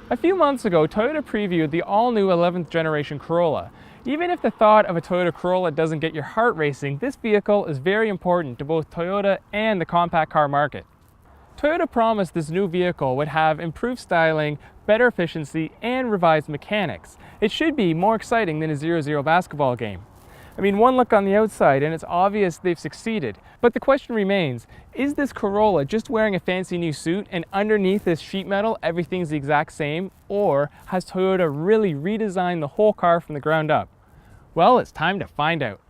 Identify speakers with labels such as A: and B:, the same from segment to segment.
A: A few months ago, Toyota previewed the all-new 11th generation Corolla. Even if the thought of a Toyota Corolla doesn't get your heart racing, this vehicle is very important to both Toyota and the compact car market. Toyota promised this new vehicle would have improved styling, better efficiency, and revised mechanics. It should be more exciting than a 0-0 basketball game. I mean, one look on the outside and it's obvious they've succeeded. But the question remains, is this Corolla just wearing a fancy new suit and underneath this sheet metal everything's the exact same? Or has Toyota really redesigned the whole car from the ground up? Well, it's time to find out.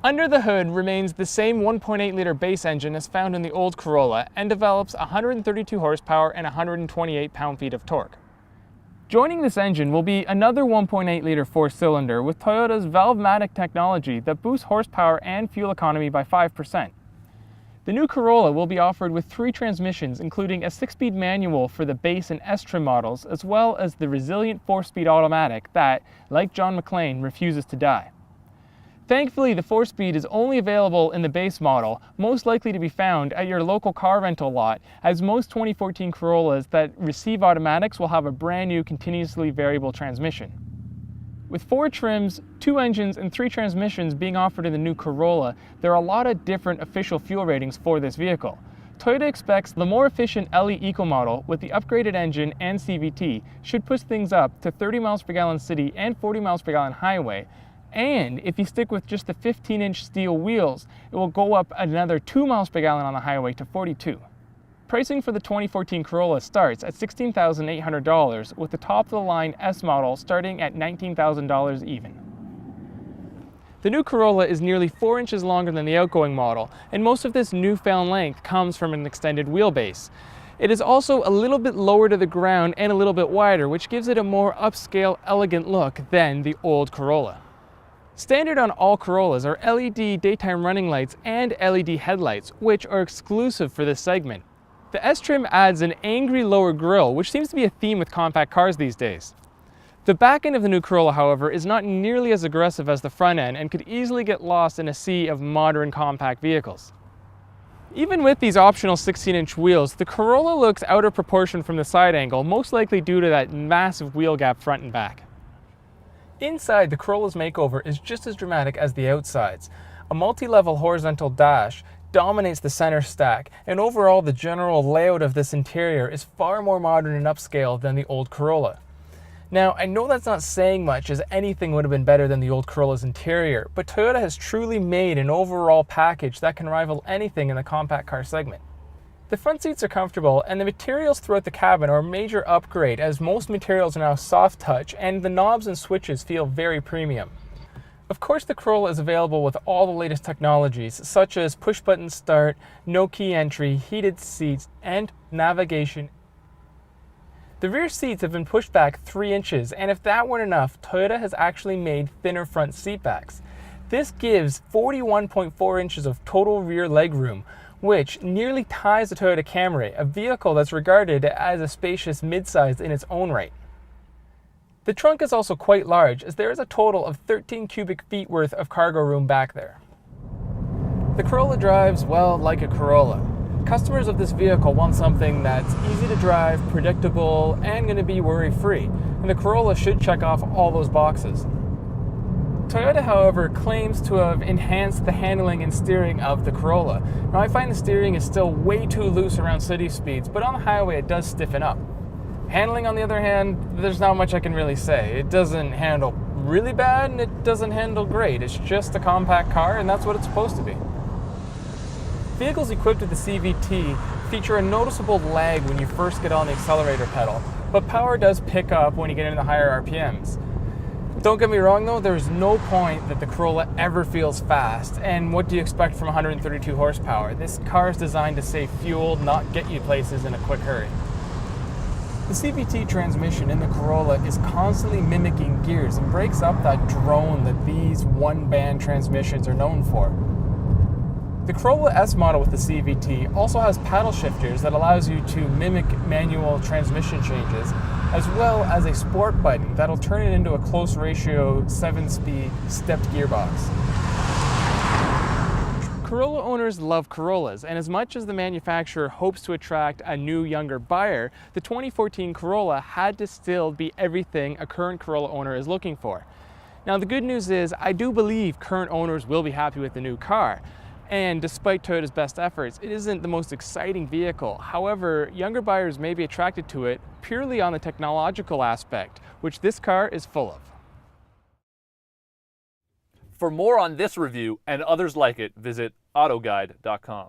A: Under the hood remains the same 1.8-liter base engine as found in the old Corolla and develops 132 horsepower and 128 pound-feet of torque. Joining this engine will be another 1.8-liter four-cylinder with Toyota's Valvematic technology that boosts horsepower and fuel economy by 5%. The new Corolla will be offered with 3 transmissions, including a 6-speed manual for the base and S-trim models, as well as the resilient 4-speed automatic that, like John McClane, refuses to die. Thankfully, the 4-speed is only available in the base model, most likely to be found at your local car rental lot, as most 2014 Corollas that receive automatics will have a brand new continuously variable transmission. With 4 trims, 2 engines, and 3 transmissions being offered in the new Corolla, there are a lot of different official fuel ratings for this vehicle. Toyota expects the more efficient LE Eco model with the upgraded engine and CVT should push things up to 30 miles per gallon city and 40 miles per gallon highway. And if you stick with just the 15-inch steel wheels, it will go up another 2 miles per gallon on the highway to 42. Pricing for the 2014 Corolla starts at $16,800, with the top-of-the-line S model starting at $19,000 even. The new Corolla is nearly 4 inches longer than the outgoing model, and most of this newfound length comes from an extended wheelbase. It is also a little bit lower to the ground and a little bit wider, which gives it a more upscale, elegant look than the old Corolla. Standard on all Corollas are LED daytime running lights and LED headlights, which are exclusive for this segment. The S-trim adds an angry lower grille, which seems to be a theme with compact cars these days. The back end of the new Corolla, however, is not nearly as aggressive as the front end and could easily get lost in a sea of modern compact vehicles. Even with these optional 16-inch wheels, the Corolla looks out of proportion from the side angle, most likely due to that massive wheel gap front and back. Inside, the Corolla's makeover is just as dramatic as the outsides. A multi-level horizontal dash dominates the center stack, and overall the general layout of this interior is far more modern and upscale than the old Corolla. Now, I know that's not saying much, as anything would have been better than the old Corolla's interior, but Toyota has truly made an overall package that can rival anything in the compact car segment. The front seats are comfortable, and the materials throughout the cabin are a major upgrade, as most materials are now soft touch and the knobs and switches feel very premium. Of course, the Corolla is available with all the latest technologies, such as push button start, no key entry, heated seats, and navigation. The rear seats have been pushed back 3 inches, and if that weren't enough, Toyota has actually made thinner front seat backs. This gives 41.4 inches of total rear legroom, which nearly ties the Toyota Camry, a vehicle that's regarded as a spacious midsize in its own right. The trunk is also quite large, as there is a total of 13 cubic feet worth of cargo room back there. The Corolla drives, well, like a Corolla. Customers of this vehicle want something that's easy to drive, predictable, and going to be worry-free, and the Corolla should check off all those boxes. Toyota, however, claims to have enhanced the handling and steering of the Corolla. Now, I find the steering is still way too loose around city speeds, but on the highway it does stiffen up. Handling, on the other hand, there's not much I can really say. It doesn't handle really bad and it doesn't handle great. It's just a compact car, and that's what it's supposed to be. Vehicles equipped with the CVT feature a noticeable lag when you first get on the accelerator pedal, but power does pick up when you get into the higher RPMs. Don't get me wrong though, there's no point that the Corolla ever feels fast. And what do you expect from 132 horsepower? This car is designed to save fuel, not get you places in a quick hurry. The CVT transmission in the Corolla is constantly mimicking gears and breaks up that drone that these one-band transmissions are known for. The Corolla S model with the CVT also has paddle shifters that allows you to mimic manual transmission changes, as well as a sport button that'll turn it into a close ratio 7-speed stepped gearbox. Corolla owners love Corollas, and as much as the manufacturer hopes to attract a new, younger buyer, the 2014 Corolla had to still be everything a current Corolla owner is looking for. Now the good news is, I do believe current owners will be happy with the new car. And despite Toyota's best efforts, it isn't the most exciting vehicle. However, younger buyers may be attracted to it purely on the technological aspect, which this car is full of.
B: For more on this review and others like it, visit autoguide.com.